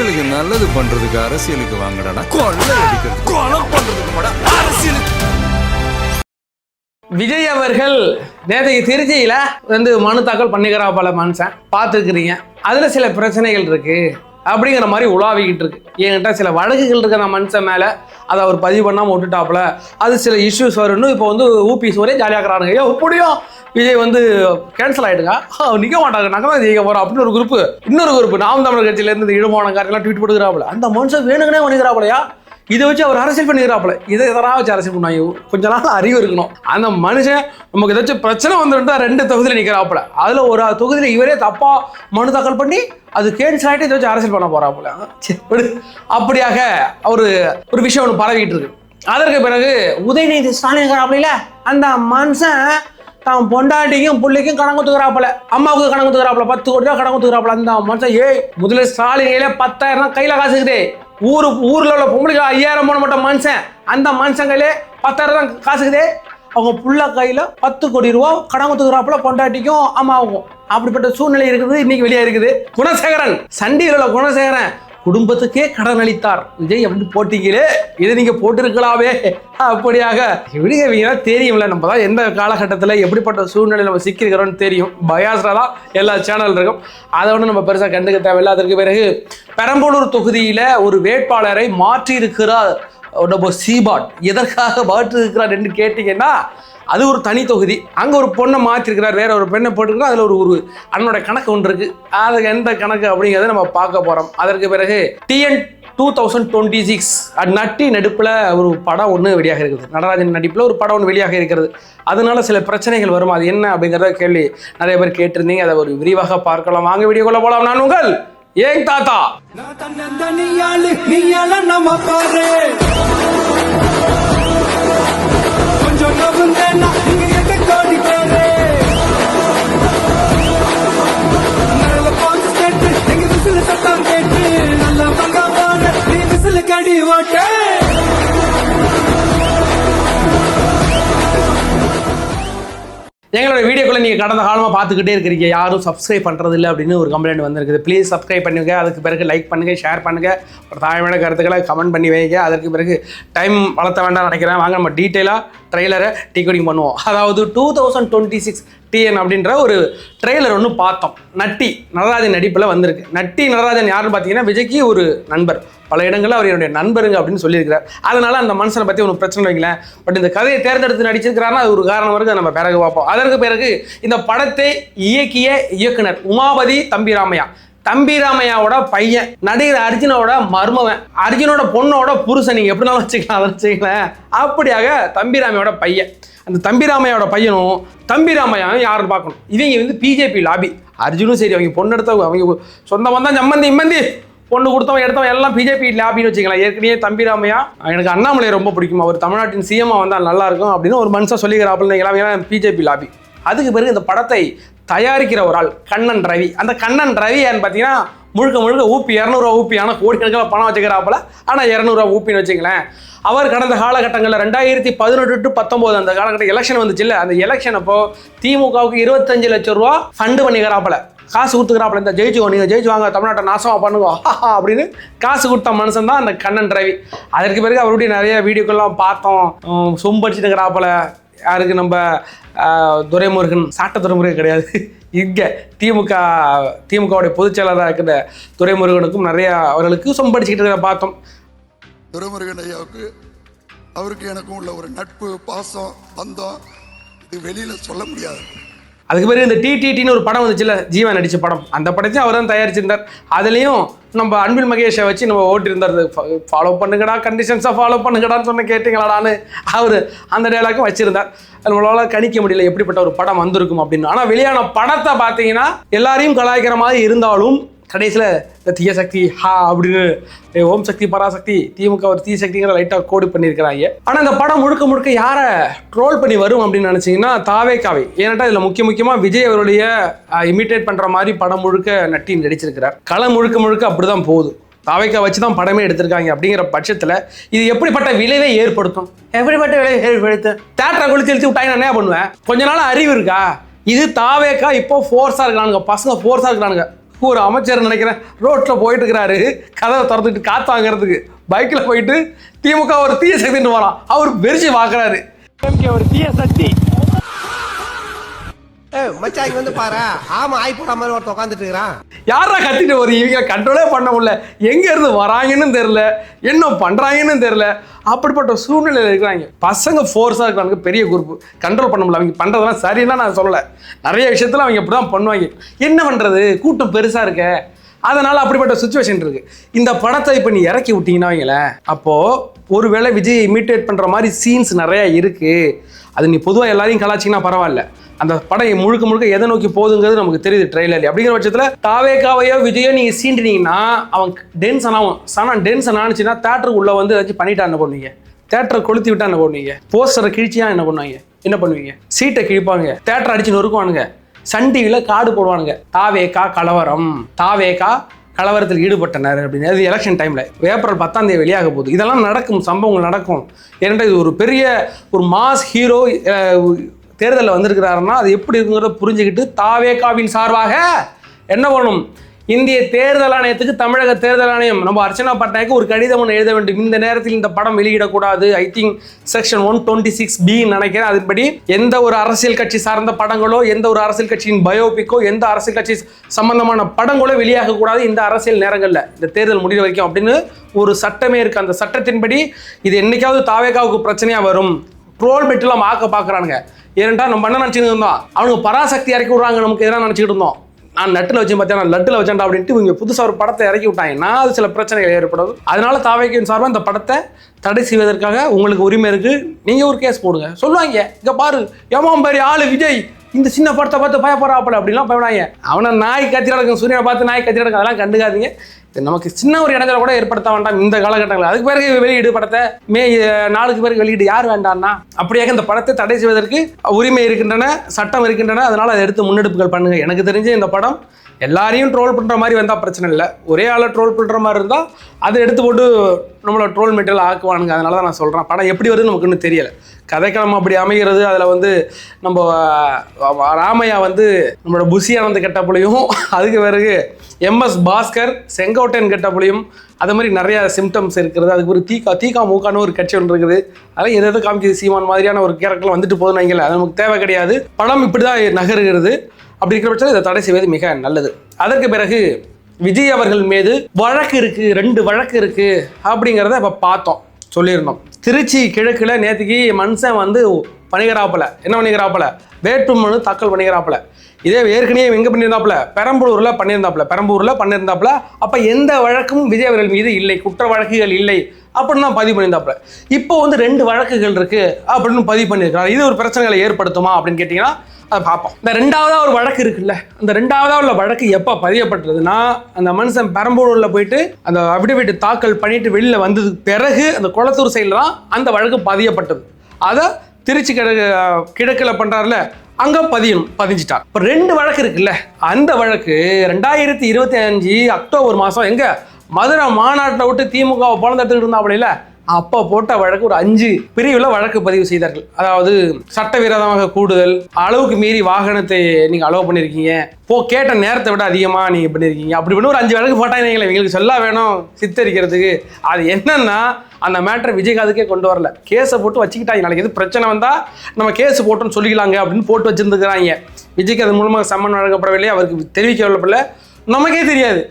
மக்களுக்கு நல்லது பண்றதுக்கு அரசியலுக்கு வாங்கடா, கொள்ளை அடிக்கிறது கொலை பண்றதுக்கு அரசியலுக்கு. விஜய் அவர்கள் நேற்றைக்கு திருச்சியில வந்து மனு தாக்கல் பண்ணிக்கிறா பல மனுஷன் பார்த்துருக்குறீங்க. அதுல சில பிரச்சனைகள் இருக்கு அப்படிங்கிற மாதிரி உலாவிக்கிட்டு இருக்கு. என்கிட்ட சில வழக்குகள் இருக்கு அந்த மனுஷன் மேலே, அதை அவர் பதிவு பண்ணாமல் விட்டுட்டாப்புல, அது சில இஷ்யூஸ் வரும்னு இப்போ வந்து ஊபிஸ் ஒரே ஜாலியாக்குறானுங்க. ஏன் எப்படியும் விஜய் வந்து கேன்சல் ஆகிடுங்க, நிற்க மாட்டாங்க, நாங்கள் தான் ஜெயிக்க போகிறோம் அப்படின்னு ஒரு குரூப்பு, இன்னொரு குரூப் நாம் தமிழர் கட்சியிலேருந்து இந்த இடுமான காரியெல்லாம் ட்வீட் போட்டுக்கிறாப்புல. அந்த மனுஷன் வேணுங்கனே பண்ணிக்கிறாப்புலையா, இதை வச்சு அவர் அரசியல் பண்ணிக்கிறாப்புல. இதை எதனா வச்சு அரசியல் பண்ணாங்க, கொஞ்ச நாள் அறிவு இருக்கணும். அந்த மனுஷன் நமக்கு ஏதாச்சும் பிரச்சனை வந்துட்டு 2 தொகுதியில் நிற்கிறாப்புல, அதில் ஒரு தொகுதியில் இவரே தப்பா மனு தாக்கல் பண்ணி அது கேன்சல் ஆகிட்டு இதை வச்சு அரசியல் பண்ண போறாப்புல. அப்படியாக ஒரு விஷயம் ஒன்று பரவிட்டு இருக்கு. அதற்கு பிறகு உதயநிதி ஸ்டாலின் அந்த மனுஷன் தான் பொண்டாட்டிக்கும் பிள்ளைக்கும் கணக்கு தூக்குறாப்புல, அம்மாவுக்கு கணக்கு தூக்குறாப்புல, 10 கோடி ரூபா கணக்கு தூக்குறாப்புல. அந்த மனுஷன் முதல்ல ஸ்டாலின் 10,000 கையில காசு இருக்குது. ஊர்ல உள்ள பொம்பளைக்கு 5,000 போன மட்டும் மனுஷன், அந்த மனுஷன் கையில 10,000 தான் காசுக்குதே. அவங்க புள்ள கையில 10 கோடி ரூபா கடன் கொடுத்துக்கிறாப்புல பொண்டாட்டிக்கும் அம்மாவுக்கும். அப்படிப்பட்ட சூழ்நிலை இருக்குது இன்னைக்கு வெளியே இருக்குது. குணசேகரன், சண்டியில் உள்ள குணசேகரன் குடும்பத்துக்கே கடன் அளித்தார் விஜய் அப்படின்னு போட்டிங்களே, இதை நீங்க போட்டிருக்கலாமே. அப்படியாக விடுங்க தெரியும்ல, நம்ம தான் எந்த காலகட்டத்தில் எப்படிப்பட்ட சூழ்நிலை நம்ம சிக்கிருக்கிறோம்னு தெரியும். பயாஸ்ரா தான் எல்லா சேனல் இருக்கும், அதை ஒன்று நம்ம பெருசாக கண்டுக்க தேவையில்லை. அதற்கு பிறகு பெரம்பலூர் தொகுதியில் ஒரு வேட்பாளரை மாற்றி இருக்கிறார் நம்ம சீபாட். எதற்காக மாற்றி இருக்கிறார் என்று கேட்டீங்கன்னா, அது ஒரு தனி தொகுதி, அங்கே ஒரு பொண்ணை மாற்றிருக்கிறார், வேற ஒரு பெண்ணை போட்டுருக்கா. அதில் ஒரு அண்ணோட கணக்கு ஒன்று இருக்கு, அதுக்கு எந்த கணக்கு அப்படிங்கிறத நம்ம பார்க்க போகிறோம். அதற்கு பிறகு TN 2026 நட்டி நடிப்பில் ஒரு படம் ஒன்று வெளியாக இருக்குது, நடராஜன் நடிப்பில் ஒரு படம் ஒன்று வெளியாக இருக்கிறது. அதனால சில பிரச்சனைகள் வரும், அது என்ன அப்படிங்கிறத கேள்வி நிறைய பேர் கேட்டிருந்தீங்க. அதை ஒரு விரிவாக பார்க்கலாம், வாங்க வீடியோக்குள்ள போகலாம். நான் உங்கள் ஏங் தாத்தா. எங்களோட வீடியோக்குள்ள நீங்கள் கடந்த காலமாக பார்த்துக்கிட்டே இருக்கிறீங்க, யாரும் சப்ஸ்கிரைப் பண்ணுறது இல்லை அப்படின்னு ஒரு கம்ப்ளைண்ட் வந்திருக்குது. ப்ளீஸ் சப்ஸ்கிரைப் பண்ணுங்க, அதுக்கு பிறகு லைக் பண்ணுங்கள், ஷேர் பண்ணுங்கள், ஒரு தாழ்மையான கருத்துக்களை கமெண்ட் பண்ணி வைங்க. அதற்கு பிறகு டைம் வளர்த்த வேண்டாம் நினைக்கிறேன். வாங்க நம்ம டீட்டெயிலாக ட்ரெய்லரை டிகோடிங் பண்ணுவோம். அதாவது 2026 TN அப்படின்ற ஒரு ட்ரெய்லர் ஒன்று பார்த்தோம். நட்டி நடராஜன் நடிப்பில் வந்திருக்கு. நட்டி நடராஜன் யாருன்னு பார்த்தீங்கன்னா விஜய்க்கு ஒரு நண்பர், பல இடங்களில் அவர் என்னுடைய நண்பருங்க அப்படின்னு சொல்லியிருக்கிறார். அதனால அந்த மனுஷனை பற்றி ஒன்று பிரச்சனை வைங்களேன். பட் இந்த கதையை தேர்ந்தெடுத்து நடிச்சிருக்கிறாருன்னா அது ஒரு காரணம் இருக்குது, நம்ம பிறகு பார்ப்போம். அதற்கு பிறகு இந்த படத்தை இயக்கிய இயக்குனர் உமாபதி தம்பிராமையா, தம்பிராமையாவோட பையன், நடிகர் அர்ஜுனோட மருமவன், அர்ஜுனோட பொண்ணோட புருஷன், நீங்கள் எப்படினாலும் வச்சுக்கலாம், அதை வச்சுக்கலாம். அப்படியாக தம்பிராமையோட பையன். அந்த தம்பிராமையோட பையனும் தம்பிராமையாவும் யாருன்னு பார்க்கணும். இவங்க வந்து பிஜேபி லாபி. அர்ஜுனும் சரி, அவங்க பொண்ணு எடுத்தவங்க, அவங்க சொந்தம் தான் சம்மந்தி இம்மந்தி, பொண்ணு கொடுத்தவன் எடுத்தவன் எல்லாம் பிஜேபி லாபின்னு வச்சுக்கலாம். ஏற்கனவே தம்பிராமையா எனக்கு அண்ணாமலை ரொம்ப பிடிக்கும், அவர் தமிழ்நாட்டின் சிஎம்மா வந்தால் நல்லா இருக்கும் அப்படின்னு ஒரு மனுஷன் சொல்லிக்கிறாப்புல. எல்லாம் பிஜேபி லாபி. அதுக்கு பிறகு இந்த படத்தை தயாரிக்கிற ஒரு ஆள் கண்ணன் ரவி. அந்த கண்ணன் ரவி ஏன்னு பார்த்தீங்கன்னா முழுக்க ஊப்பி 200 ஊப்பி, ஆனால் கோடிக்கணக்கில் பணம் வச்சுக்கிறாப்புல, ஆனால் 200 ஊப்பின்னு வச்சுங்களேன். அவர் கடந்த காலகட்டங்களில் 2018 to 19 அந்த காலகட்டம் எலெக்ஷன் வந்துச்சு இல்லை, அந்த எலெக்ஷன் அப்போ திமுகவுக்கு 25 லட்சம் ரூபா ஃபண்டு பண்ணிக்கிறாப்புல, காசு கொடுத்துக்கிறாப்புல. இந்த ஜெயிச்சுக்கோ, நீங்கள் ஜெயிச்சு வாங்க, தமிழ்நாட்டை நாசமாக பண்ணுங்க அப்படின்னு காசு கொடுத்த மனுஷன் தான் அந்த கண்ணன் ரவி. அதற்கு பிறகு அவருடைய நிறைய வீடியோக்கெல்லாம் பார்த்தோம். சொம்படிச்சுட்டுக்கிறாப்புல. யாருக்கு? நம்ம துரைமுருகன், சாட்ட துரைமுருகன் கிடையாது, இங்கே திமுகவுடைய பொதுச் செயலாளராக இருக்கிற துரைமுருகனுக்கும் நிறைய அவர்களுக்கு சொம்படிச்சுக்கிட்டு இருக்கிற பார்த்தோம். துரைமுருகன் ஐயாவுக்கு அவருக்கு எனக்கும் உள்ள ஒரு நட்பு, பாசம், பந்தம் இது வெளியில் சொல்ல முடியாது. அதுக்கு பிறகு இந்த டிடிடின்னு ஒரு படம் வந்துச்சுல்ல, ஜீவன் நடித்த படம், அந்த படத்தையும் அவர் தான் தயாரிச்சிருந்தார். அதுலேயும் நம்ம அன்பில் மகேஷை வச்சு நம்ம ஓட்டிருந்தார். ஃபாலோ பண்ணுங்கடா, கண்டிஷன்ஸாக ஃபாலோ பண்ணுங்கடான்னு சொன்ன கேட்டீங்களாடான்னு அவர் அந்த டைலாக்கும் வச்சிருந்தார். நம்மளால கணிக்க முடியல எப்படிப்பட்ட ஒரு படம் வந்திருக்கும் அப்படின்னு. ஆனால் வெளியான படத்தை பார்த்தீங்கன்னா எல்லாரையும் கலாய்க்கிற மாதிரி இருந்தாலும் கடைசியில் இந்த தீய சக்தி அப்படின்னு ஓம் சக்தி பராசக்தி, திமுக ஒரு தீய சக்திங்கிற லைட்டாக கோடு பண்ணியிருக்கிறாங்க. ஆனால் இந்த படம் முழுக்க யாரை ட்ரோல் பண்ணி வரும் அப்படின்னு நினச்சிங்கன்னா தாவேக்காவை. ஏன்னாட்டா இதில் முக்கியமாக விஜய் அவருடைய இமிட்டேட் பண்ணுற மாதிரி படம் முழுக்க நட்டி நடிச்சிருக்கிறார். களம் முழுக்க அப்படி தான் போகுது. தாவேக்கா வச்சு தான் படமே எடுத்திருக்காங்க. அப்படிங்கிற பட்சத்தில் இது எப்படிப்பட்ட விளைவை ஏற்படுத்தும்? எப்படிப்பட்ட விளைவை ஏற்படுத்தும்? தேட்டரை குளிச்சு விட்டாங்க நான் என்ன பண்ணுவேன்? கொஞ்ச நாள் அறிவு இருக்கா? இது தாவேக்கா இப்போ ஃபோர்ஸாக இருக்கிறானுங்க, பசங்க ஃபோர்ஸாக இருக்கிறானுங்க. ஒரு அமைச்சர் நினைக்கிறேன் ரோட்டில் போயிட்டு இருக்கிறாரு, கதவை திறந்துட்டு காற்று வாங்குறதுக்கு பைக்கில் போயிட்டு திமுக ஒரு தீய சக்தின்னு வரான். அவர் வெறிச்சு பார்க்குறாரு, ஒரு தீய சக்தி. மச்சாங்க வந்து பாரு, ஆமா ஆய் போட மாதிரி ஒருத்த உட்காந்துட்டு இருக்கிறான். யாரா கத்திட்டு ஒரு இவங்க கண்ட்ரோலே பண்ண முடியல, எங்க இருந்து வராங்கன்னு தெரியல, என்ன பண்றாங்கன்னு தெரியல. அப்படிப்பட்ட சூழ்நிலையில் இருக்கிறாங்க பசங்க. ஃபோர்ஸாக இருக்கிறாங்க, பெரிய குரூப், கண்ட்ரோல் பண்ண முடியல. அவங்க பண்றதெல்லாம் சரின்னா நான் சொல்லலை, நிறைய விஷயத்துல அவங்க இப்படிதான் பண்ணுவாங்க. என்ன பண்றது, கூட்டம் பெருசா இருக்க, அதனால அப்படிப்பட்ட சுச்சுவேஷன் இருக்கு. இந்த படத்தை இப்போ நீ இறக்கி விட்டீங்கன்னா வைங்களேன், அப்போ ஒருவேளை விஜய் இமிட்டேட் பண்ற மாதிரி சீன்ஸ் நிறைய இருக்கு. அது நீ பொதுவாக எல்லாரையும் கலாச்சிங்கன்னா பரவாயில்ல, அந்த படம் முழுக்க முழுக்க எதை நோக்கி போகுதுங்கிறது நமக்கு தெரியுது ட்ரெய்லர். அப்படிங்கிற பட்சத்தில் தாவேக்காவையோ விஜயோ நீங்கள் சீண்டினீங்கன்னா அவன் டென்ஷன் ஆகும். ஆனால் டென்ஷன் ஆனிச்சுன்னா தேட்டருக்கு உள்ள வந்து ஏதாச்சும் பண்ணிட்டா என்ன பண்ணுவீங்க, தேட்டரை கொளுத்தி விட்டா என்ன பண்ணுவீங்க, போஸ்டரை கிழிச்சியா என்ன பண்ணுவாங்க, என்ன பண்ணுவீங்க, சீட்டை கிழிப்பாங்க, தேட்டரை அடிச்சு நொறுக்குவானுங்க, சன் டிவியில் கார்டு போடுவானுங்க, தாவேக்கா கலவரம், தாவேக்கா கலவரத்தில் ஈடுபட்டனர் அப்படின்னு. அது எலெக்ஷன் டைமில் ஏப்ரல் 10ஆம் தேதி வெளியாக போகுது. இதெல்லாம் நடக்கும், சம்பவங்கள் நடக்கும். ஏன்னா இது ஒரு பெரிய ஒரு மாஸ் ஹீரோ தேர்தலில் வந்திருக்கிறாருன்னா அது எப்படி இருக்குங்கிறத புரிஞ்சுக்கிட்டு தாவேகாவின் சார்பாக என்ன பண்ணணும், இந்திய தேர்தல் ஆணையத்துக்கு, தமிழக தேர்தல் ஆணையம் நம்ம அர்ச்சனா பட்நாயக்கு ஒரு கடிதம் ஒன்று எழுத வேண்டும். இந்த நேரத்தில் இந்த படம் வெளியிடக்கூடாது, ஐ திங்க் செக்ஷன் 126B நினைக்கிறேன். அதுபடி எந்த ஒரு அரசியல் கட்சி சார்ந்த படங்களோ, எந்த ஒரு அரசியல் கட்சியின் பயோபிக்கோ, எந்த அரசியல் கட்சி சம்பந்தமான படங்களோ வெளியாகக்கூடாது இந்த அரசியல் நேரங்களில், இந்த தேர்தல் முடிவு வரைக்கும் அப்படின்னு ஒரு சட்டமே இருக்கு. அந்த சட்டத்தின்படி இது என்னைக்காவது தாவேகாவுக்கு பிரச்சனையா வரும். ட்ரோல் பெட்டெல்லாம் ஆக்க பார்க்குறானுங்க. ஏன்டா நம்ம என்ன நினச்சிட்டு இருந்தோம், அவனுக்கு பராசக்தி இறக்கி விட்றாங்க, நமக்கு எதிராக நினச்சிக்கிட்டு இருந்தோம். நான் நட்டில் வச்சு பார்த்தேன், நான் லட்டில் வச்சேன்டா அப்படின்ட்டு இவங்க புதுசாக ஒரு படத்தை இறக்கி விட்டாங்கன்னா அது சில பிரச்சனைகள் ஏற்படும். அதனால தாவேக்கின் சார்பாக இந்த படத்தை தடை செய்வதற்காக உங்களுக்கு உரிமை இருக்குது, நீங்கள் ஒரு கேஸ் போடுங்க. சொல்லுவாங்க, இங்கே பாரு ஏமாம் பாரு ஆளு விஜய் இந்த சின்ன படத்தை பார்த்து பயப்படுறாப்பல அப்படிலாம் பயப்படாங்க. அவனை நாய் கத்தி நடக்கும், சூரியனை பார்த்து நாய் கத்தி நடக்கும், அதெல்லாம் கண்டுக்காதீங்க. நமக்கு சின்ன ஒரு இடத்துல கூட ஏற்படுத்த வேண்டாம் இந்த காலகட்டங்களில். அதுக்கு பிறகு வெளியீடு படத்தை மே 4க்கு பிறகு வெளியீடு யார் வேண்டாம்னா, அப்படியாக இந்த படத்தை தடை செய்வதற்கு உரிமை இருக்கின்றன, சட்டம் இருக்கின்றன. அதனால் அதை எடுத்து முன்னெடுப்புகள் பண்ணுங்க. எனக்கு தெரிஞ்ச இந்த படம் எல்லாரையும் ட்ரோல் பண்ணுற மாதிரி வந்தால் பிரச்சனை இல்லை, ஒரே ஆளை ட்ரோல் பண்ணுற மாதிரி இருந்தால் அதை எடுத்து போட்டு நம்மளை ட்ரோல் மெட்டீரியல் ஆக்குவானுங்க. அதனால தான் நான் சொல்கிறேன், படம் எப்படி வருதுன்னு நமக்கு இன்னும் தெரியலை. கதைக்களம் அப்படி அமைகிறது. அதில் வந்து நம்ம ராமையா வந்து நம்மளோட புஷி ஆனந்த கெட்டப்புலையும், அதுக்கு பிறகு MS பாஸ்கர் செங்கோட்டையன் கெட்டப்புலையும், அது மாதிரி நிறைய சிம்டம்ஸ் இருக்கிறது. அதுக்கு ஒரு தீகா மூக்கான ஒரு கட்சி ஒன்று இருக்குது. அதெல்லாம் எதை காமிக்குது, சீமான் மாதிரியான ஒரு கேரக்டர் வந்துட்டு போதுன்னு வைங்களேன், அது நமக்கு தேவை கிடையாது. படம் இப்படி தான் நகருகிறது. அப்படி இருக்கிற பட்சத்தில் இதை தடை செய்வது மிக நல்லது. அதற்கு பிறகு விஜய் அவர்கள் மீது வழக்கு இருக்குது, 2 வழக்கு இருக்குது அப்படிங்கிறத இப்போ பார்த்தோம், சொல்லியிருந்தோம். திருச்சி கிழக்கில் நேற்றுக்கு மனுஷன் வந்து பண்ணிக்கிறாப்புல, என்ன பண்ணிக்கிறாப்புல, வேட்புமனு தாக்கல் பண்ணிக்கிறாப்புல. இதே ஏற்கனவே எங்கே பண்ணியிருந்தாப்புல, பெரம்பலூரில் பண்ணியிருந்தாப்புல. அப்போ எந்த வழக்கும் விஜய் அவர்கள் மீது இல்லை, குற்ற வழக்குகள் இல்லை அப்படின்னு தான் பதிவு பண்ணியிருந்தாப்புல. இப்போ வந்து 2 வழக்குகள் இருக்குது அப்படின்னு பதிவு பண்ணியிருக்கிறார். இது ஒரு பிரச்சனைகளை ஏற்படுத்துமா அப்படின்னு கேட்டிங்கன்னா அதை பார்ப்போம். இந்த 2ஆவதா ஒரு வழக்கு இருக்குல்ல, அந்த 2ஆவதா உள்ள வழக்கு எப்போ பதியப்பட்டதுன்னா, அந்த மனுஷன் பெரம்பலூரில் போயிட்டு அந்த அபிடவிட் தாக்கல் பண்ணிட்டு வெளியில் வந்ததுக்கு பிறகு அந்த குளத்தூர் சைடில் தான் அந்த வழக்கு பதியப்பட்டது. அதை திருச்சி கிழக்கில் பண்ணுறாருல, அங்கே பதிஞ்சிட்டார். இப்போ 2 வழக்கு இருக்குல்ல, அந்த வழக்கு 2025 அக்டோபர் மாதம் எங்கே மதுரை மாநாட்டில் விட்டு திமுகவை பிறந்தெடுத்துக்கிட்டு இருந்தாப்புல இல்லை, அப்போ போட்ட வழக்கு ஒரு 5 பிரிவில் வழக்கு பதிவு செய்தார்கள். அதாவது சட்டவிரோதமாக கூடுதல், அளவுக்கு மீறி வாகனத்தை நீங்கள் அலோவ் பண்ணியிருக்கீங்க, கேட்ட நேரத்தை விட அதிகமாக நீங்கள் பண்ணியிருக்கீங்க, அப்படி பண்ணி ஒரு 5 வழக்கு போட்டாங்க. எங்களுக்கு சொல்ல வேணும் சித்தரிக்கிறதுக்கு. அது என்னன்னா அந்த மேட்டரை விஜயகாந்துக்கே கொண்டு வரல, கேஸை போட்டு வச்சுக்கிட்டாங்க. நாளைக்கு எது பிரச்சனை வந்தால் நம்ம கேஸ் போட்டோன்னு சொல்லிக்கலாங்க அப்படின்னு போட்டு வச்சுருந்துக்கிறாங்க. விஜய்க்கு அது மூலமாக சம்மன் வழங்கப்படவில்லை, அவருக்கு தெரிவிக்கப்படவில்லை, நமக்கே தெரியாது.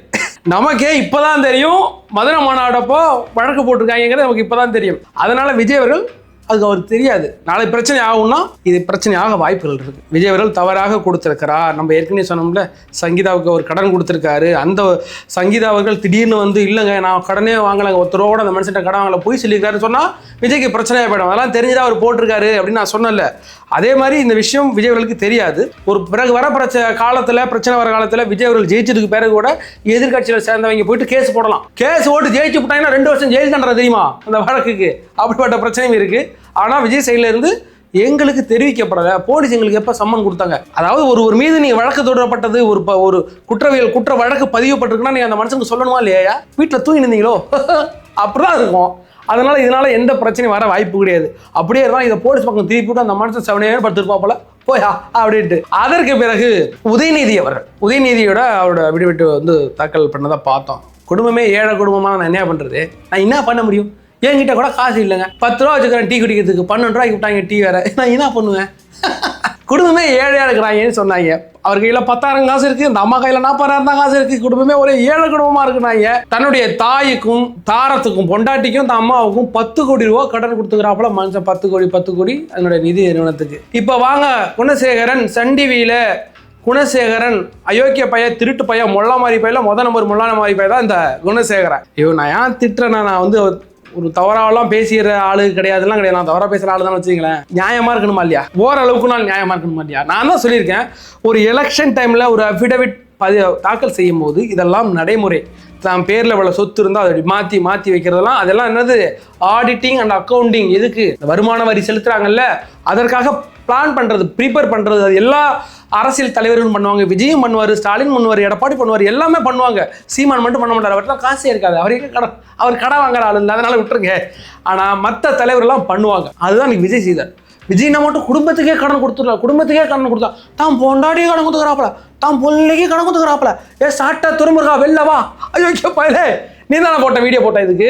நமக்கே இப்போதான் தெரியும், மதுரை மாநாடப்போ வழக்கு போட்டிருக்காங்கிறது நமக்கு இப்போதான் தெரியும். அதனால விஜய் அவர்கள் அதுக்கு அவருக்கு தெரியாது. நாளை பிரச்சனை ஆகும்னா இது பிரச்சனையாக வாய்ப்புகள் இருக்கு. விஜய் அவர்கள் தவறாக கொடுத்திருக்கிறார். நம்ம ஏற்கனவே சொன்னோம்ல, சங்கீதாவுக்கு ஒரு கடன் கொடுத்துருக்காரு. அந்த சங்கீதா அவர்கள் திடீர்னு வந்து இல்லைங்க நான் கடனே வாங்கலைங்க, ஒருத்தரோட அந்த மனுஷன் கடன் வாங்கல போய் சொல்லியிருக்காருன்னு சொன்னால் விஜய்க்கு பிரச்சனையாக போயிடும். அதெல்லாம் தெரிஞ்சுதான் அவர் போட்டிருக்காரு அப்படின்னு நான் சொன்னல. அதே மாதிரி இந்த விஷயம் விஜய் அவர்களுக்கு தெரியாது. ஒரு பிறகு வர பிரச்சனை வர காலத்தில் விஜய் அவர்கள் ஜெயிச்சதுக்கு பிறகு கூட எதிர்கட்சியில் சேர்ந்தவங்க போயிட்டு கேஸ் போடலாம். கேஸ் போட்டு ஜெயிச்சு போட்டாங்கன்னா 2 வருஷம் ஜெயில் தண்டனை தெரியுமா அந்த வழக்குக்கு? அப்படிப்பட்ட பிரச்சனையும் இருக்கு. ஆனால் விஜய் சைடில் இருந்து எங்களுக்கு தெரிவிக்கப்படலை, போலீஸ் எங்களுக்கு எப்போ சம்மன் கொடுத்தாங்க. அதாவது ஒரு மீது நீங்கள் வழக்கு தொடரப்பட்டது, ஒரு குற்ற வழக்கு பதிவுப்பட்டிருக்குன்னா நீ அந்த மனுஷனுக்கு சொல்லணுமா இல்லையா? வீட்டில் தூங்கி நின்றீங்களோ அப்படிதான் இருக்கும். அதனால இதனால எந்த பிரச்சனையும் வர வாய்ப்பு கிடையாது. அப்படியே இருந்தால் இதை போலீஸ் பக்கம் திருப்பி விட்டு அந்த மனுஷன் 7 years படுத்துருப்பா போல போயா அப்படின்ட்டு. அதற்கு பிறகு உதயநிதியோட அவரோட விடுவிட்டு வந்து தாக்கல் பண்ணதை பார்த்தோம். குடும்பமே ஏழை குடும்பமாக நான் என்ன பண்ணுறது, நான் என்ன பண்ண முடியும்? என்கிட்ட கூட காசு இல்லைங்க, 10 ரூபா வச்சுக்கிறேன் டீ குடிக்கிறதுக்கு, 12 ரூபாய்க்கு விட்டாங்க டீ வேற, நான் என்ன பண்ணுவேன்? குடும்பமே ஏழையாக இருக்கிறாங்கன்னு சொன்னாங்க. அவர் கையில் 10,000 காசு இருக்குது, இந்த அம்மா கையில் 40,000 தான் காசு இருக்குது. குடும்பமே ஒரே ஏழை குடும்பமாக இருக்குனாங்க. தன்னுடைய தாய்க்கும் தாரத்துக்கும் பொண்டாட்டிக்கும் இந்த அம்மாவுக்கும் 10 கோடி ரூபா கடன் கொடுத்துக்கிறாப்புல மனுஷன். 10 கோடி அதனுடைய நிதி நிறுவனத்துக்கு. இப்போ வாங்க, குணசேகரன் சன் டிவியில் குணசேகரன் அயோக்கிய பையன், திருட்டு பையன், மொள்ள மாதிரி பையன், நம்பர் மொள்ளான மாதிரி பையன் தான் இந்த குணசேகரன். நான் ஏன் திட்டுறேன்னா, நான் வந்து ஒரு தவறாவெல்லாம் பேசுகிற ஆளு கிடையாதுலாம் கிடையாது. நான் தவறாக பேசுகிற ஆளு தான் வச்சுங்களேன். நியாயமாக இருக்கணுமா இல்லையா? ஓரளவுக்கு நான் நியாயமாக இருக்கணுமா இல்லையா? நான் தான் சொல்லியிருக்கேன், ஒரு எலெக்ஷன் டைமில் ஒரு அஃபிடவிட் தாக்கல் செய்யும் போது இதெல்லாம் நடைமுறை. தான் பேரில் இவ்வளோ சொத்து இருந்தால் அதை மாற்றி வைக்கிறதெல்லாம் அதெல்லாம் என்னது, ஆடிட்டிங் அண்ட் அக்கௌண்டிங். எதுக்கு? வருமான வரி செலுத்துகிறாங்கல்ல, அதற்காக பிளான் பண்ணுறது, ப்ரிப்பேர் பண்ணுறது. அது எல்லா அரசியல் தலைவர்களும் பண்ணுவாங்க. விஜயும் பண்ணுவார், ஸ்டாலின் பண்ணுவார், எடப்பாடி பண்ணுவார், எல்லாமே பண்ணுவாங்க. சீமான் மட்டும் பண்ண மாட்டார். அவர்லாம் காசே இருக்காது, அவர் கடை வாங்குற ஆள் இல்லை, அதனால் விட்டுருங்க. ஆனால் மற்ற தலைவர்கள்லாம் பண்ணுவாங்க. அதுதான் நீ விஜய் செய்தார். விஜய்னா மட்டும் குடும்பத்துக்கே கடன் கொடுத்தா, தான் பொண்டாட்டியே கடன் கொடுத்துக்கிறாப்புல, தான் பிள்ளைக்கே கடன் கொடுத்துக்கிறாப்புல. சாட்டா துருமுருகா வெளிலவா, ஐயோ பயலே, நீ தானே போட்ட வீடியோ போட்ட, இதுக்கு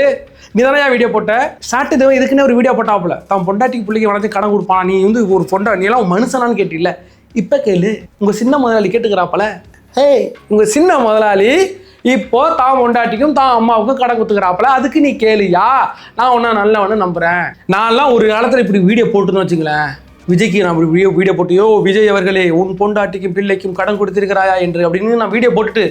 நீ தானே வீடியோ போட்ட, சாட்டு தேவை இதுக்குன்னு ஒரு வீடியோ போட்டாப்புல. தான் பொண்டாட்டிக்கு பிள்ளைக்கு வளர்த்து கடன் கொடுப்பான், நீ வந்து ஒரு நீ எல்லாம் மனுஷனான்னு கேட்டில்ல. இப்போ கேளு, உங்கள் சின்ன முதலாளி கேட்டுக்கிறாப்பல, உங்கள் சின்ன முதலாளி இப்போ தான் பொண்டாட்டிக்கும் தான் அம்மாவுக்கும் கடன் கொடுத்துக்கிறாப்பல, அதுக்கு நீ கேளுயா. நான் ஒன்றா நல்லவன்னு நம்புகிறேன். நான்லாம் ஒரு காலத்தில் இப்படி வீடியோ போட்டுன்னு வச்சுங்களேன், விஜய்க்கு நான் வீடியோ போட்டியோ, விஜய் அவர்களே உன் பொண்டாட்டிக்கும் பிள்ளைக்கும் கடன் கொடுத்திருக்கிறாயா என்று அப்படின்னு நான் வீடியோ போட்டுட்டு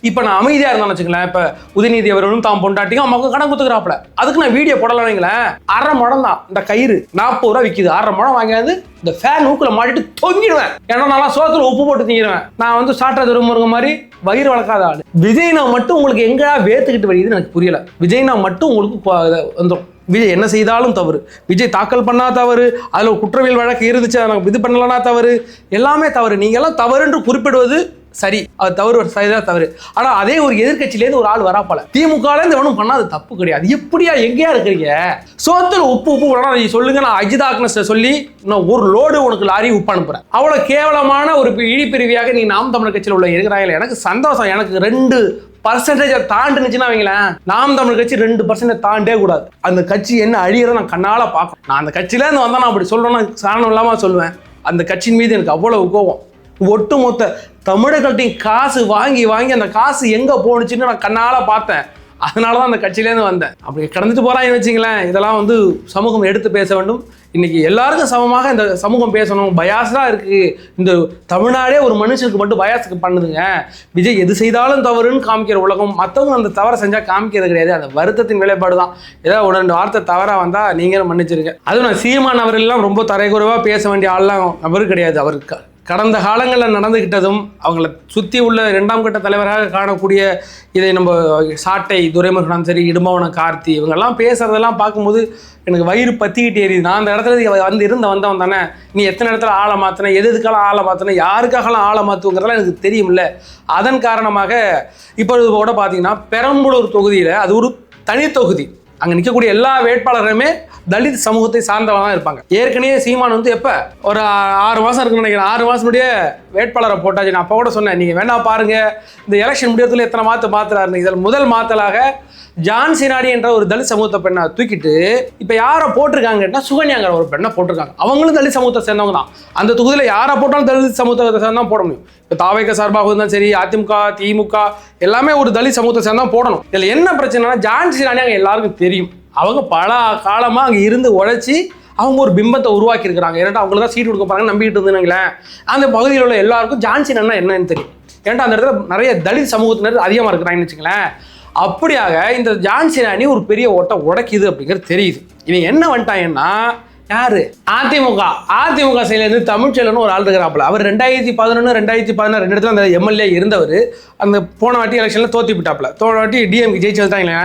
இப்போ நான் அமைதியாக இருந்தான்னு வச்சுங்களேன். இப்போ உதயநிதி அவர்களும் தான் பொண்டாட்டிக்கும் அம்மாவுக்கும் கடன் கொடுத்துக்கிறாப்புல, அதுக்கு நான் வீடியோ போடலாம் வைங்களேன். 1/2 முழம் தான் இந்த கயிறு, 40 ரூபா விற்கிது. 1/2 முழம் வாங்கியாந்து இந்த ஃபேன் ஊக்கில் மாட்டிட்டு தொங்கிடுவேன். ஏன்னா நான் சோத்துல உப்பு போட்டு திங்கிடுவேன். நான் வந்து சாட்டை திரும்புற மாதிரி வயிறு வளர்க்காத ஆள். விஜய்னா மட்டும் உங்களுக்கு எங்கேயா வேத்துக்கிட்டு வருதுன்னு எனக்கு புரியல. விஜய்னா மட்டும் உங்களுக்கு வந்துடும். விஜய் என்ன செய்தாலும் தவறு, விஜய் தாக்கல் பண்ணா தவறு, அதில் குற்றவியல் வழக்கு இருந்துச்சு அதை இது பண்ணலன்னா தவறு, எல்லாமே தவறு. நீங்கள்லாம் தவறு என்று குறிப்பிடுவது சரி, அது தவறு, சரிதான் தவறு. ஆனால் அதே ஒரு எதிர்கட்சியிலேருந்து ஒரு ஆள் வராப்பல, திமுகலேருந்து எவனும் பண்ணால் அது தப்பு கிடையாது. எப்படியா எங்கேயா இருக்கிறீங்க? சோத்துல உப்பு விடணும் நீ சொல்லுங்க, நான் அஜித் ஆக்னஸ்ட சொல்லி நான் ஒரு லோடு உனக்கு லாரி உப்பு அனுப்புறேன். அவ்வளோ கேவலமான ஒரு இழிப்பிரிவியாக நீ நாம் தமிழர் கட்சியில் உள்ள இருக்கிறாங்களே, எனக்கு சந்தோஷம். எனக்கு 2% தாண்டுனுச்சுன்னா வைங்களேன், நாம் தமிழ் கட்சி 2% தாண்டே கூடாது. அந்த கட்சி என்ன அழியிற நான் கண்ணால பார்க்கணும். நான் அந்த கட்சியிலேருந்து வந்தால் நான் அப்படி சொல்றேன்னா காரணம் இல்லாமல் சொல்லுவேன். அந்த கட்சியின் மீது எனக்கு அவ்வளவு கோபம். ஒட்டுமொத்த தமிழர்கள்ட்டையும் காசு வாங்கி அந்த காசு எங்கே போணுச்சுன்னு நான் கண்ணால் பார்த்தேன். அதனால தான் அந்த கட்சியிலேருந்து வந்தேன். அப்படி கடந்துட்டு போகிறாங்கன்னு வச்சிங்களேன். இதெல்லாம் வந்து சமூகம் எடுத்து பேச வேண்டும். இன்னைக்கு எல்லாருக்கும் சமமாக இந்த சமூகம் பேசணும். பயாஸாக இருக்குது இந்த தமிழ்நாடே, ஒரு மனுஷனுக்கு மட்டும் பயாஸுக்கு பண்ணுதுங்க. விஜய் எது செய்தாலும் தவறுன்னு காமிக்கிற உலகம், மற்றவங்க அந்த தவறை செஞ்சால் காமிக்கிறது கிடையாது. அந்த வருத்தத்தின் வேலைப்பாடு தான். ஏதாவது 1-2 வார்த்தை தவறாக வந்தால் நீங்களும் மன்னிச்சிருங்க. அதுவும் நான் சீமான் அவர்களெல்லாம் ரொம்ப தரைக்குறைவாக பேச வேண்டிய ஆள்லாம் அவர் கிடையாது. அவருக்கு கடந்த காலங்களில் நடந்துக்கிட்டதும், அவங்கள சுற்றி உள்ள 2ஆம் கட்ட தலைவராக காணக்கூடிய இதை நம்ம சாட்டை துரைமுருகனும் சரி, இடும்பவன கார்த்தி, இவங்கெல்லாம் பேசுகிறதெல்லாம் பார்க்கும்போது எனக்கு வயிறு பற்றிக்கிட்டு எரியுது. நான் அந்த இடத்துல வந்தவன் தானே. நீ எத்தனை இடத்துல ஆளை மாற்றின, எதுக்காலம் ஆளை மாற்றின, யாருக்காகலாம் ஆளை மாற்றுங்கிறதெல்லாம் எனக்கு தெரியும்ல. அதன் காரணமாக இப்பொழுது கூட பார்த்தீங்கன்னா பெரம்பலூர் தொகுதியில் அது ஒரு தனி தொகுதி. அங்கே நிற்கக்கூடிய எல்லா வேட்பாளர்களுமே தலித் சமூகத்தை சார்ந்தவங்க தான் இருப்பாங்க. ஏற்கனவே சீமான் வந்து எப்போ ஒரு 6 மாதம் இருக்குன்னு நினைக்கிறேன், 6 மாதம் முடிய வேட்பாளரை போட்டாச்சு. நான் அப்போ கூட சொன்னேன், நீங்கள் வேணா பாருங்க இந்த எலெக்ஷன் முடியறதுல எத்தனை மாற்றுறாருன்னு. இதில் முதல் மாத்தலாக ஜான்சி நாடி என்ற ஒரு தலித் சமூகத்தை பெண்ணை தூக்கிட்டு இப்போ யாரை போட்டிருக்காங்கன்னா சுகன்யாங்கிற ஒரு பெண்ணை போட்டிருக்காங்க. அவங்களும் தலித் சமூகத்தை சேர்ந்தவங்க தான். அந்த தொகுதியில் யாரை போட்டாலும் தலித் சமூகத்தை சேர்ந்தா போட முடியும். இப்போ தாவேக சார்பாக இருந்தாலும் சரி, அதிமுக, திமுக எல்லாமே ஒரு தலித் சமூகத்தை சேர்ந்தா போடணும். இதில் என்ன பிரச்சனைனா, ஜான்சி ராணி அங்கே எல்லாருக்கும் தெரியும். அவங்க பல காலமாக அங்கே இருந்து உழைச்சி அவங்க ஒரு பிம்பத்தை உருவாக்கி இருக்கிறாங்க. ஏன்னா அவங்களுக்கு தான் சீட் கொடுக்க போறாங்கன்னு நம்பிக்கிட்டு இருந்தாங்களேன். அந்த பகுதியில் உள்ள எல்லாருக்கும் ஜான்சி ராணி என்னன்னு தெரியும். ஏன்னா அந்த இடத்துல நிறைய தலித் சமூகத்தினர் அதிகமாக இருக்கிறாங்கன்னு வச்சுங்களேன். அப்படியாக இந்த ஜான்சி ராணி ஒரு பெரிய ஓட்டை உடைக்குது அப்படிங்கிறது தெரியுது. இவன் என்ன வந்துட்டாங்கன்னா, யாரு? அதிமுக சைட்லேருந்து தமிழ்ச்செல்வன் ஒரு ஆள் இருக்கிறாப்புல. அவர் 2011, 2016 2 இடத்துல அந்த எம்எல்ஏ இருந்தவர். அந்த போன வாட்டி எலெக்ஷனில் தோற்றி விட்டாப்புல. போன வாட்டி டிஎம்கே ஜெயிச்சு வந்துட்டாங்களே.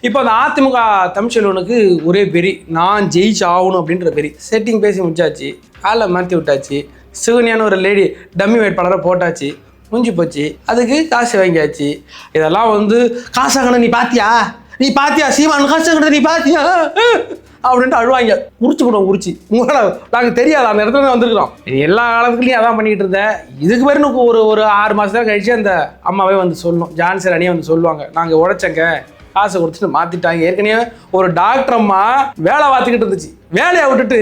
இப்போ அந்த அதிமுக தமிழ்ச்செல்வனுக்கு ஒரே பெரி, நான் ஜெயிச்சு ஆகணும் அப்படின்ற பெரி. செட்டிங் பேசி முடிச்சாச்சு, ஆளை மாற்றி விட்டாச்சு. சுகன்யான்னு ஒரு லேடி டம்மி வேட்பாளரை போட்டாச்சு, முடிஞ்சு போச்சு. அதுக்கு காசு வாங்கியாச்சு. இதெல்லாம் வந்து காசாகணும். நீ நீ பாத்தியா சீமான் கஷ்டங்கிறது நீ பாத்தியா அப்படின்ட்டு அழுவாங்க. உரிச்சு உங்களை நாங்கள் தெரியாது அந்த இடத்துல வந்துருக்குறோம். எல்லா காலத்துலையும் அதான் பண்ணிக்கிட்டு இருந்தேன். இதுக்கு பேர் ஒரு 6 மாதம் கழிச்சு அந்த அம்மாவே வந்து சொல்லணும், ஜான்சி ராணியே வந்து சொல்லுவாங்க, நாங்கள் உழைச்சங்க, காசை கொடுத்துட்டு மாற்றிட்டாங்க. ஏற்கனவே ஒரு டாக்டர் அம்மா வேலை பார்த்துக்கிட்டு இருந்துச்சு, வேலையை விட்டுட்டு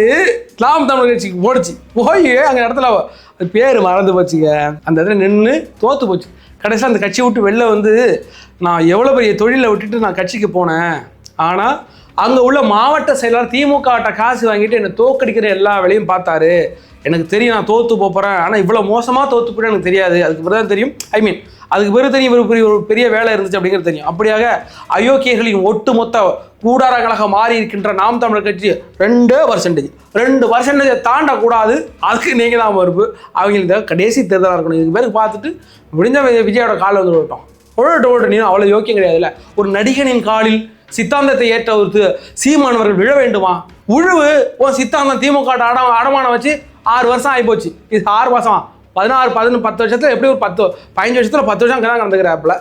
நாம் தமிழ் கட்சிக்கு போடுச்சு. போய் அங்கே இடத்துல அது பேர் மறந்து போச்சுங்க. அந்த இடத்துல நின்று தோற்று போச்சு. கடைசியில் அந்த கட்சியை விட்டு வெளில வந்து நான் எவ்வளோ பெரிய தொழிலை விட்டுட்டு நான் கட்சிக்கு போனேன். ஆனால் அங்கே உள்ள மாவட்ட செயலாளர் திமுகட்ட காசு வாங்கிட்டு என்னை தோக்கடிக்கிற எல்லா வேலையும் பார்த்தாரு. எனக்கு தெரியும் நான் தோற்று போகிறேன், ஆனால் இவ்வளோ மோசமாக தோற்று போய் எனக்கு தெரியாது. அதுக்கு பிறகு தான் தெரியும், அதுக்கு பிறகு தெரியும் ஒரு பெரிய வேலை இருந்துச்சு அப்படிங்கிறது தெரியும். அப்படியாக அயோக்கியர்களின் ஒட்டுமொத்த கூடார கழகம் மாறி இருக்கின்ற நாம் தமிழர் கட்சி 2% தாண்டக்கூடாது. அதுக்கு நீங்கள் தான் மறுப்பு. அவங்களுக்கு கடைசி தேர்தலாக இருக்கணும். இதுக்கு பேருக்கு பார்த்துட்டு முடிஞ்ச விஜயோட காலில் வந்து விட்டோம். ஓட்டு நீ அவ்வளோ யோக்கியம் கிடையாதுல்ல. ஒரு நடிகனின் காலில் சித்தாந்தத்தை ஏற்ற ஒரு சீமானவர்கள் விழ வேண்டுமா? உழுவு உன் சித்தாந்தம் திமுக அடமானம் வச்சு 6 வருஷம் ஆகி போச்சு. இது 6 மாதமா 10 வருஷத்துல எப்படி ஒரு 15 வருஷத்துல 10 வருஷம் தான் நடந்துக்கிறாப்புல.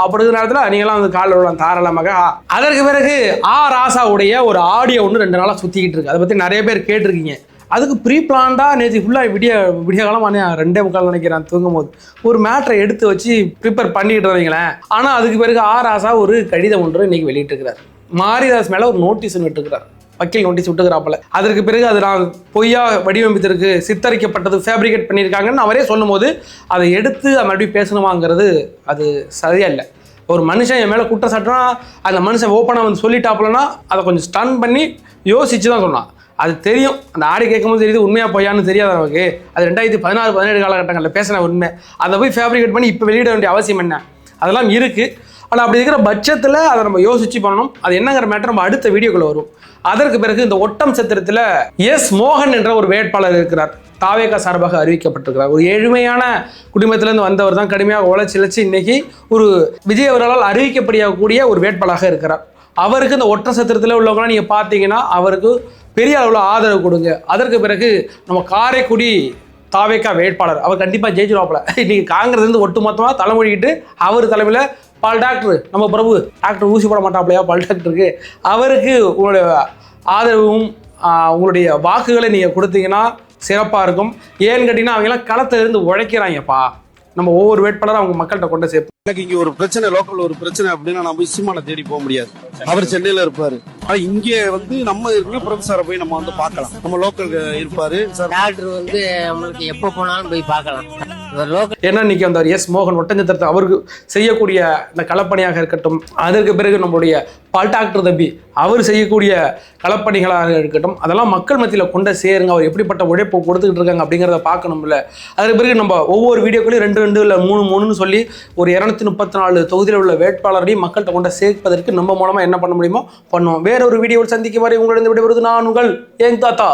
அப்படி இருக்கிற நேரத்தில் நீங்களாம் வந்து காலில் விடலாம் தாராளமாக. அதற்கு பிறகு ராசாவுடைய ஒரு ஆடியோ ஒன்று 2 நாளாக சுற்றிக்கிட்டு இருக்கு. அதை பற்றி நிறைய பேர் கேட்டிருக்கீங்க. அதுக்கு ப்ரீ பிளான்டாக நேற்று ஃபுல்லாக விடிய காலம் 2:45 நினைக்கிறேன் தூங்கும் போது ஒரு மேட்ரை எடுத்து வச்சு ப்ரிப்பேர் பண்ணிக்கிட்டு வரீங்களேன். ஆனால் அதுக்கு பிறகு ராசா ஒரு கடிதம் ஒன்று இன்னைக்கு வெளியிட்டிருக்கிறார். மாரிதாஸ் மேலே ஒரு நோட்டீஸ் விட்டுருக்கிறார், வக்கீல் நோட்டீஸ் விட்டுக்கிறாப்புல. அதற்கு பிறகு அது நான் பொய்யா வடிவமைத்திருக்கு, சித்தரிக்கப்பட்டது, ஃபேப்ரிகேட் பண்ணியிருக்காங்கன்னு அவரே சொல்லும் போது அதை எடுத்து மறுபடியும் பேசணுமாங்கிறது அது சரியா இல்லை. ஒரு மனுஷன் என் மேலே குற்றச்சாட்டுனா அந்த மனுஷன் ஓப்பனாக வந்து சொல்லிட்டாப்புலன்னா அதை கொஞ்சம் ஸ்டன் பண்ணி யோசிச்சு தான் சொன்னான். அது தெரியும், அந்த ஆடி கேட்கும்போது தெரியுது உண்மையாக பொய்யான்னு தெரியாது நமக்கு. அது 2016-17 காலகட்டங்களில் பேசின உண்மை. அதை போய் ஃபேப்ரிகேட் பண்ணி இப்போ வெளியிட வேண்டிய அவசியம் என்ன? அதெல்லாம் இருக்குது. ஆனால் அப்படி இருக்கிற பட்சத்தில் அதை நம்ம யோசிச்சு பண்ணணும். அது என்னங்கிற மேட்டர் நம்ம அடுத்த வீடியோக்குள்ளே வரும். அதற்கு பிறகு இந்த ஒட்டம் சத்திரத்தில் எஸ் மோகன் என்ற ஒரு வேட்பாளர் இருக்கிறார். தாவேகா சார்பாக அறிவிக்கப்பட்டிருக்கிறார். ஒரு ஏழ்மையான குடும்பத்திலேருந்து வந்தவர் தான், கடுமையாக உழைச்சி இன்னைக்கு ஒரு விஜய் அவர்களால் அறிவிக்கப்படக்கூடிய ஒரு வேட்பாளராக இருக்கிறார். அவருக்கு இந்த ஒற்ற சத்திரத்தில் உள்ளவங்களாம் நீங்கள் பார்த்தீங்கன்னா அவருக்கு பெரிய அளவில் ஆதரவு கொடுங்க. அதற்கு பிறகு நம்ம காரைக்குடி தாவேகா வேட்பாளர் அவர் கண்டிப்பாக ஜெயிச்சிருவாப்புல. இன்னைக்கு காங்கிரஸ் வந்து ஒட்டு மொத்தமாக தலைமொழிக்கிட்டு அவர் தலைமையில் பால் டாக்டர் நம்ம பிரபு டாக்டர் ஊசி போட மாட்டாப்லையா பால் டாக்டருக்கு, அவருக்கு உங்களுடைய ஆதரவும் உங்களுடைய வாக்குகளை நீங்கள் கொடுத்தீங்கன்னா சிறப்பாக இருக்கும். ஏன்னு கேட்டிங்கன்னா அவங்கெல்லாம் களத்திலிருந்து உழைக்கிறாங்கப்பா. நம்ம ஒவ்வொரு வேட்பாளரும் அவங்க மக்கள்கிட்ட கொண்டு சேர்ப்போம். எனக்கு இங்க ஒரு பிரச்சனை, லோக்கல் ஒரு பிரச்சனை அப்படின்னா நம்ம சீமானை தேடி போக முடியாது. அவர் சென்னையில இருப்பாரு. இங்கே வந்து நம்ம இருக்கிற ப்ரொஃபஸரை போய் நம்ம வந்து பார்க்கலாம். நம்ம லோக்கல் இருப்பாரு டாக்டர் வந்து நம்மளுக்கு எப்போ போனாலும் போய் பார்க்கலாம். ஏன்னா இன்னைக்கு அந்த எஸ் மோகன் ஒட்டஞ்சத்திரத்தை அவருக்கு செய்யக்கூடிய இந்த களப்பணியாக இருக்கட்டும், அதற்கு பிறகு நம்மளுடைய பால் டாக்டர் தம்பி அவர் செய்யக்கூடிய களப்பணிகளாக இருக்கட்டும், அதெல்லாம் மக்கள் மத்தியில் கொண்டு சேருங்க. அவர் எப்படிப்பட்ட உழைப்பை கொடுத்துக்கிட்டு இருக்காங்க அப்படிங்கிறத பார்க்கணும்ல. அதற்கு பிறகு நம்ம ஒவ்வொரு வீடியோக்குள்ளேயும் 2 இல்லை 3 சொல்லி ஒரு 234 தொகுதியில் உள்ள வேட்பாளரையும் மக்கள்கிட்ட கொண்டு சேர்ப்பதற்கு நம்ம மூலமாக என்ன பண்ண முடியுமோ பண்ணுவோம். வேற ஒரு வீடியோவில் சந்திக்கும் வரை உங்களிடம் விடைபெறுவது நான் உங்கள் ஏங் தாத்தா.